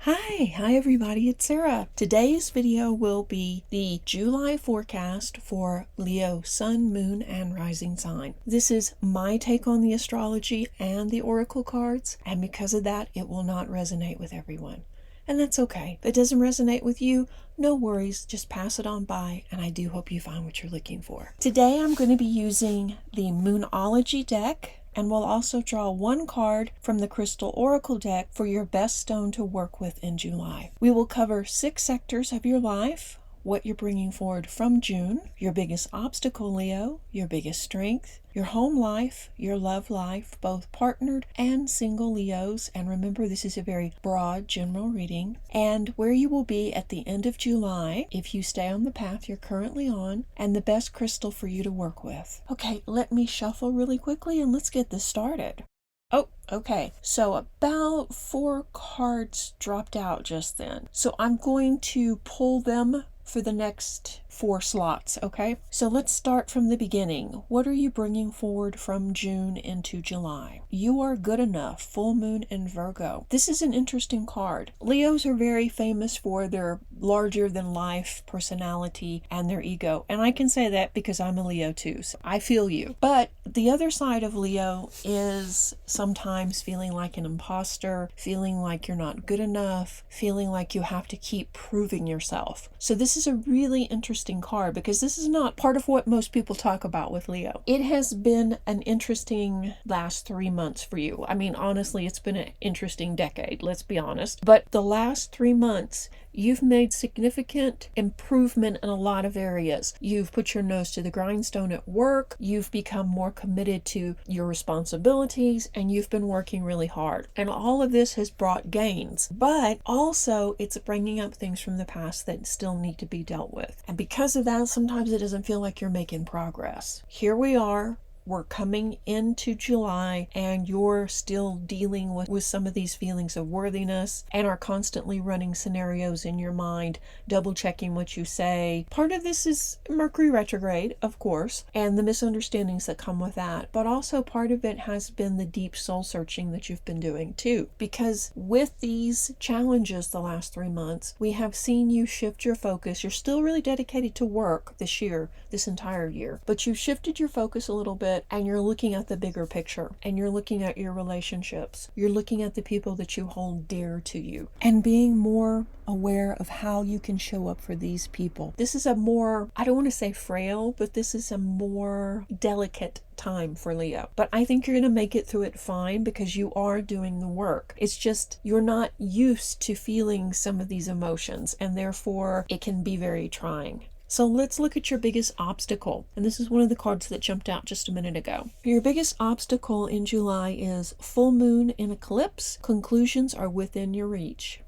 Hi everybody, it's Sarah. Today's video will be the July forecast for Leo Sun, Moon, and Rising sign. This is my take on the astrology and the oracle cards, and because of that, it will not resonate with everyone. And that's okay. If it doesn't resonate with you, no worries, just pass it on by, and I do hope you find what you're looking for. Today I'm going to be using the Moonology deck, and we'll also draw one card from the Crystal Oracle deck for your best stone to work with in July. We will cover 6 sectors of your life, what you're bringing forward from June, your biggest obstacle, Leo, your biggest strength, your home life, your love life, both partnered and single Leos, and remember this is a very broad general reading, and where you will be at the end of July if you stay on the path you're currently on, and the best crystal for you to work with. Okay, let me shuffle really quickly and let's get this started. Oh, okay. So about 4 cards dropped out just then. So I'm going to pull them for the next 4 slots, okay? So let's start from the beginning. What are you bringing forward from June into July? You are good enough, full moon in Virgo. This is an interesting card. Leos are very famous for their larger than life personality and their ego. And I can say that because I'm a Leo too, so I feel you. But the other side of Leo is sometimes feeling like an imposter, feeling like you're not good enough, feeling like you have to keep proving yourself. So this is a really interesting card because this is not part of what most people talk about with Leo. It has been an interesting last 3 months for you. I mean, honestly, it's been an interesting decade, let's be honest. But the last 3 months, you've made significant improvement in a lot of areas. You've put your nose to the grindstone at work, you've become more committed to your responsibilities, and you've been working really hard. And all of this has brought gains, but also it's bringing up things from the past that still need to be dealt with. And because of that, sometimes it doesn't feel like you're making progress. Here we are. We're coming into July and you're still dealing with some of these feelings of worthiness and are constantly running scenarios in your mind, double checking what you say. Part of this is Mercury retrograde, of course, and the misunderstandings that come with that. But also part of it has been the deep soul searching that you've been doing too. Because with these challenges the last 3 months, we have seen you shift your focus. You're still really dedicated to work this year, this entire year, but you've shifted your focus a little bit and you're looking at the bigger picture, and you're looking at your relationships. You're looking at the people that you hold dear to you and being more aware of how you can show up for these people. This is a more, I don't want to say frail, but this is a more delicate time for Leo. But I think you're going to make it through it fine because you are doing the work. It's just you're not used to feeling some of these emotions, and therefore it can be very trying. So let's look at your biggest obstacle. And this is one of the cards that jumped out just a minute ago. Your biggest obstacle in July is full moon in eclipse. Conclusions are within your reach.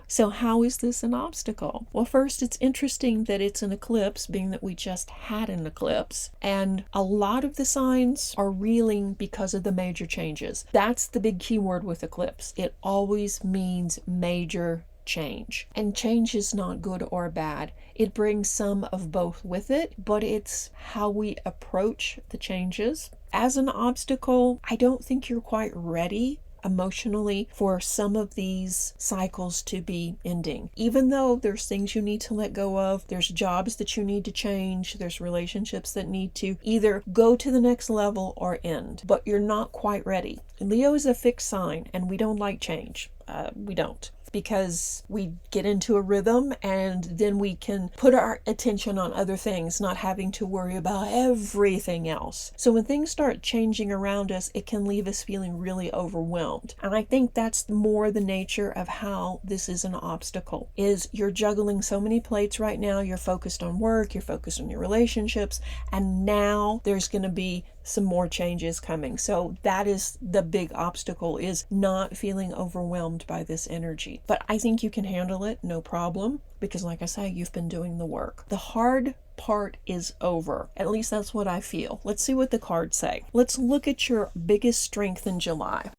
So how is this an obstacle? Well, first, it's interesting that it's an eclipse, being that we just had an eclipse. And a lot of the signs are reeling because of the major changes. That's the big key word with eclipse. It always means major change. And change is not good or bad. It brings some of both with it, but it's how we approach the changes. As an obstacle, I don't think you're quite ready emotionally for some of these cycles to be ending. Even though there's things you need to let go of, there's jobs that you need to change, there's relationships that need to either go to the next level or end, but you're not quite ready. Leo is a fixed sign and we don't like change. We don't. Because we get into a rhythm and then we can put our attention on other things, not having to worry about everything else. So when things start changing around us, it can leave us feeling really overwhelmed. And I think that's more the nature of how this is an obstacle, is you're juggling so many plates right now. You're focused on work, you're focused on your relationships, and now there's going to be some more changes coming. So that is the big obstacle, is not feeling overwhelmed by this energy. But I think you can handle it, no problem, because like I say, you've been doing the work. The hard part is over. At least that's what I feel. Let's see what the cards say. Let's look at your biggest strength in July.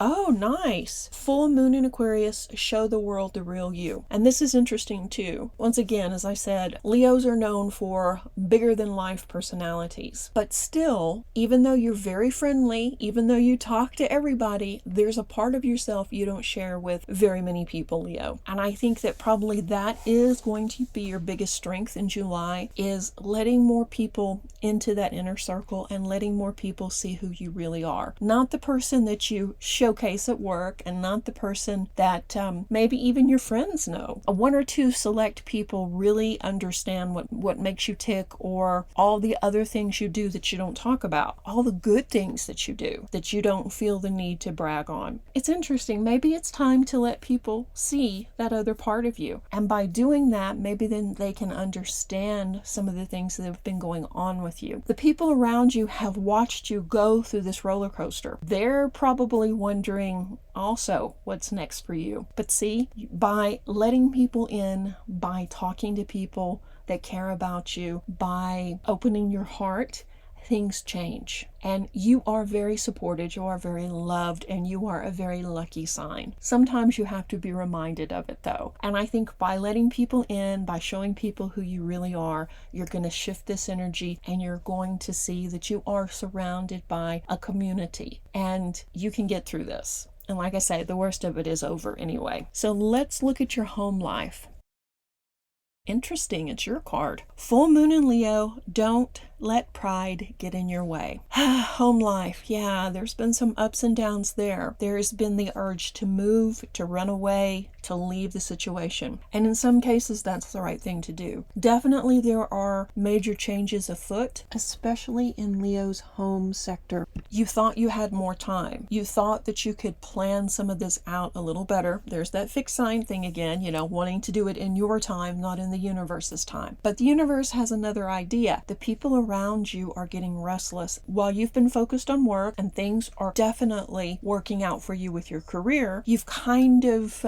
Oh, nice. Full moon in Aquarius, show the world the real you. And this is interesting too. Once again, as I said, Leos are known for bigger than life personalities. But still, even though you're very friendly, even though you talk to everybody, there's a part of yourself you don't share with very many people, Leo. And I think that probably that is going to be your biggest strength in July, is letting more people into that inner circle and letting more people see who you really are. Not the person that you showcase at work, and not the person that maybe even your friends know. One or two select people really understand what makes you tick, or all the other things you do that you don't talk about, all the good things that you do that you don't feel the need to brag on. It's interesting. Maybe it's time to let people see that other part of you. And by doing that, maybe then they can understand some of the things that have been going on with you. The people around you have watched you go through this roller coaster. They're probably wondering also what's next for you. But see, by letting people in, by talking to people that care about you, by opening your heart, things change. And you are very supported, you are very loved, and you are a very lucky sign. Sometimes you have to be reminded of it though. And I think by letting people in, by showing people who you really are, you're going to shift this energy, and you're going to see that you are surrounded by a community, and you can get through this. And like I say, the worst of it is over anyway. So let's look at your home life. Interesting, it's your card. Full moon in Leo, don't let pride get in your way. Home life, yeah, there's been some ups and downs there. There's been the urge to move, to run away, to leave the situation. And in some cases, that's the right thing to do. Definitely there are major changes afoot, especially in Leo's home sector. You thought you had more time. You thought that you could plan some of this out a little better. There's that fixed sign thing again, wanting to do it in your time, not in the universe's time. But the universe has another idea. The people around you are getting restless. While you've been focused on work and things are definitely working out for you with your career, you've kind of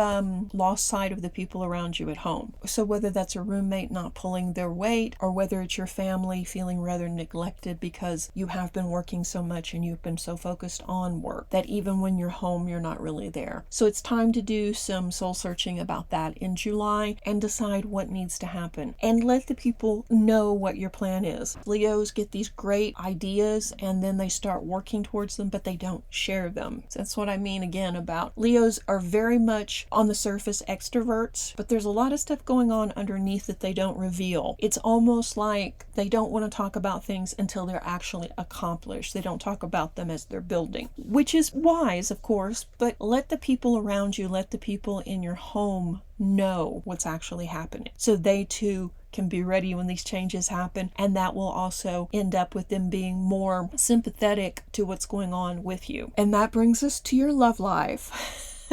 lost sight of the people around you at home. So whether that's a roommate not pulling their weight, or whether it's your family feeling rather neglected because you have been working so much and you've been so focused on work that even when you're home, you're not really there. So it's time to do some soul searching about that in July and decide what needs to happen, and let the people know what your plan is. Leos get these great ideas and then they start working towards them, but they don't share them. So that's what I mean again about Leos are very much on the surface extroverts, but there's a lot of stuff going on underneath that they don't reveal. It's almost like they don't want to talk about things until they're actually accomplished. They don't talk about them as they're building, which is wise, of course, but let the people around you, let the people in your home know what's actually happening, so they too can be ready when these changes happen, and that will also end up with them being more sympathetic to what's going on with you. And that brings us to your love life.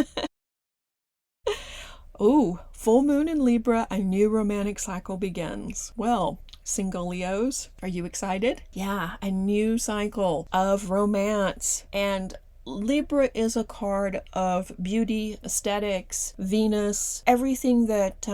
Ooh, full moon in Libra, a new romantic cycle begins. Well, single Leos, are you excited? Yeah, a new cycle of romance. And Libra is a card of beauty, aesthetics, Venus, everything that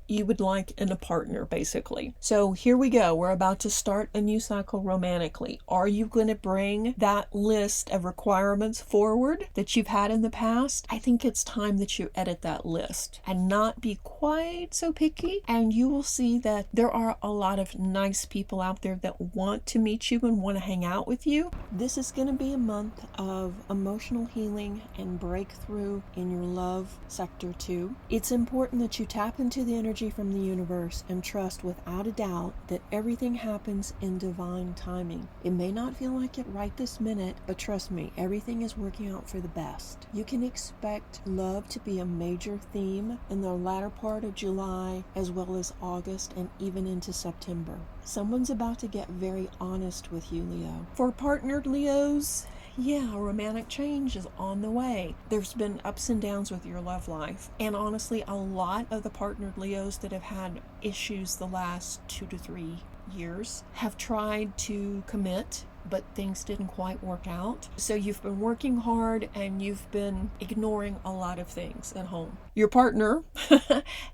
you would like in a partner, basically. So here we go. We're about to start a new cycle romantically. Are you going to bring that list of requirements forward that you've had in the past? I think it's time that you edit that list and not be quite so picky. And you will see that there are a lot of nice people out there that want to meet you and want to hang out with you. This is going to be a month of emotional healing and breakthrough in your love sector too. It's important that you tap into the energy from the universe and trust without a doubt that everything happens in divine timing. It may not feel like it right this minute, but trust me, everything is working out for the best. You can expect love to be a major theme in the latter part of July, as well as August and even into September. Someone's about to get very honest with you, Leo. For partnered Leos, yeah, romantic change is on the way. There's been ups and downs with your love life. And honestly, a lot of the partnered Leos that have had issues the last 2 to 3 years have tried to commit, but things didn't quite work out. So you've been working hard and you've been ignoring a lot of things at home. Your partner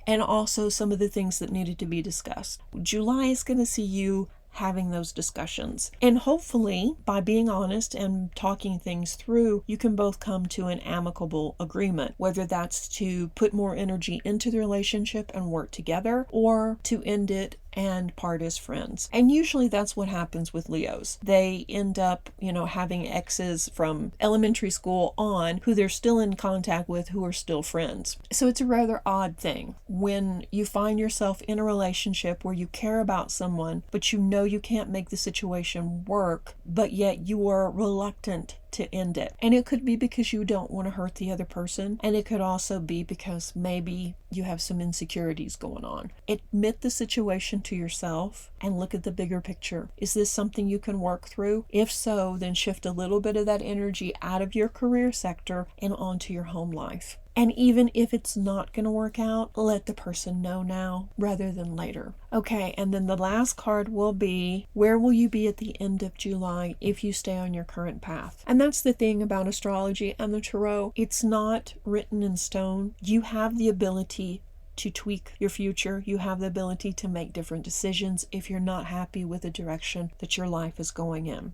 and also some of the things that needed to be discussed. July is going to see you having those discussions. And hopefully, by being honest and talking things through, you can both come to an amicable agreement, whether that's to put more energy into the relationship and work together, or to end it and part as friends. And usually that's what happens with Leos. They end up, having exes from elementary school on who they're still in contact with, who are still friends. So it's a rather odd thing when you find yourself in a relationship where you care about someone, but you can't make the situation work, but yet you are reluctant to end it. And it could be because you don't want to hurt the other person, and it could also be because maybe you have some insecurities going on. Admit the situation to yourself and look at the bigger picture. Is this something you can work through? If so, then shift a little bit of that energy out of your career sector and onto your home life. And even if it's not going to work out, let the person know now rather than later. Okay, and then the last card will be, where will you be at the end of July if you stay on your current path? And that's the thing about astrology and the tarot. It's not written in stone. You have the ability to tweak your future. You have the ability to make different decisions if you're not happy with the direction that your life is going in.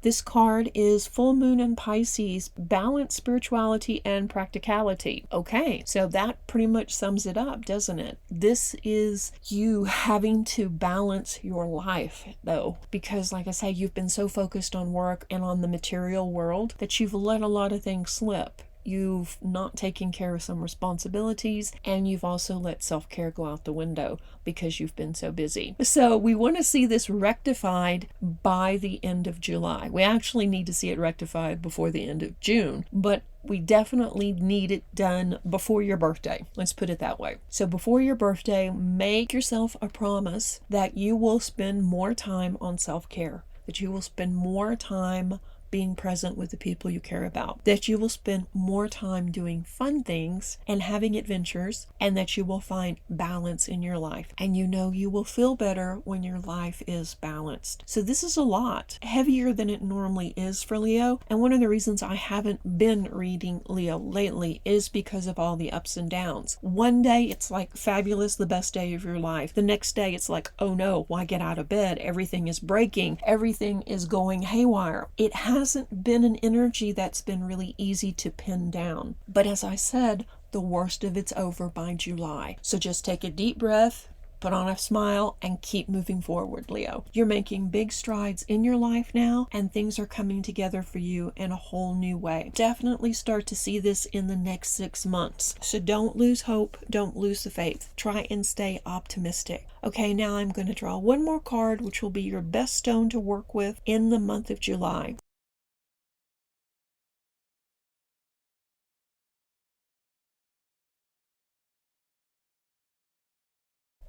This card is Full Moon in Pisces, balance, spirituality, and practicality. Okay, so that pretty much sums it up, doesn't it? This is you having to balance your life, though, because like I say, you've been so focused on work and on the material world that you've let a lot of things slip. You've not taken care of some responsibilities, and you've also let self-care go out the window because you've been so busy. So we want to see this rectified by the end of July. We actually need to see it rectified before the end of June, but we definitely need it done before your birthday. Let's put it that way. So before your birthday, make yourself a promise that you will spend more time on self-care, that you will spend more time being present with the people you care about, that you will spend more time doing fun things and having adventures, and that you will find balance in your life. And you will feel better when your life is balanced. So this is a lot heavier than it normally is for Leo. And one of the reasons I haven't been reading Leo lately is because of all the ups and downs. One day it's like fabulous, the best day of your life. The next day it's like, oh no, why get out of bed? Everything is breaking. Everything is going haywire. It hasn't been an energy that's been really easy to pin down. But as I said, the worst of it's over by July. So just take a deep breath, put on a smile, and keep moving forward, Leo. You're making big strides in your life now, and things are coming together for you in a whole new way. Definitely start to see this in the next 6 months. So don't lose hope. Don't lose the faith. Try and stay optimistic. Okay, now I'm going to draw one more card, which will be your best stone to work with in the month of July.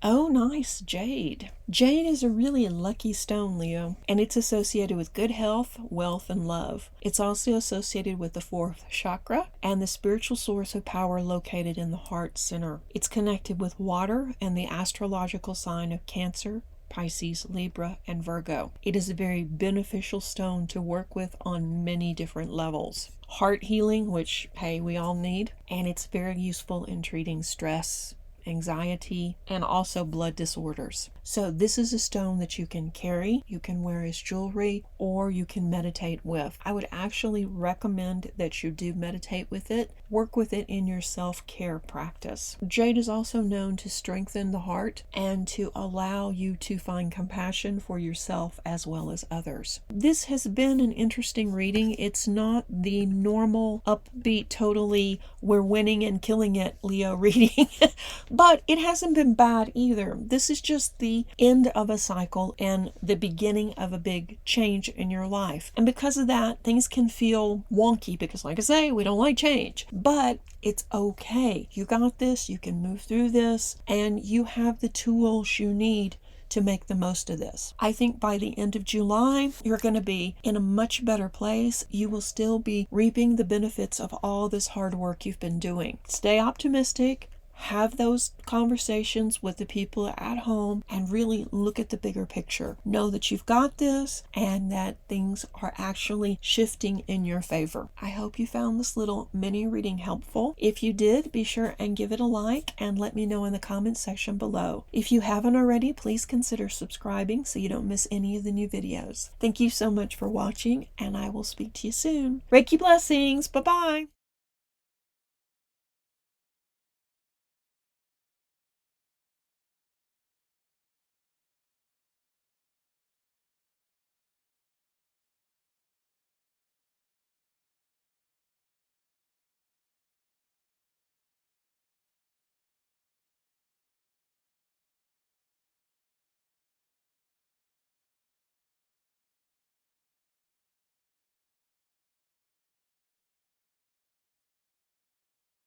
Oh, nice, jade. Jade is a really lucky stone, Leo, and it's associated with good health, wealth, and love. It's also associated with the 4th chakra and the spiritual source of power located in the heart center. It's connected with water and the astrological sign of Cancer, Pisces, Libra, and Virgo. It is a very beneficial stone to work with on many different levels. Heart healing, which, hey, we all need, and it's very useful in treating stress, anxiety, and also blood disorders. So this is a stone that you can carry, you can wear as jewelry, or you can meditate with. I would actually recommend that you do meditate with it. Work with it in your self-care practice. Jade is also known to strengthen the heart and to allow you to find compassion for yourself as well as others. This has been an interesting reading. It's not the normal upbeat, totally we're winning and killing it Leo reading, but it hasn't been bad either. This is just the end of a cycle and the beginning of a big change in your life. And because of that, things can feel wonky because, like I say, we don't like change. But it's okay. You got this. You can move through this. And you have the tools you need to make the most of this. I think by the end of July, you're going to be in a much better place. You will still be reaping the benefits of all this hard work you've been doing. Stay optimistic. have those conversations with the people at home and really look at the bigger picture. Know that you've got this and that things are actually shifting in your favor. I hope you found this little mini reading helpful. If you did, be sure and give it a like and let me know in the comments section below. If you haven't already, please consider subscribing so you don't miss any of the new videos. Thank you so much for watching, and I will speak to you soon. Reiki blessings. Bye-bye.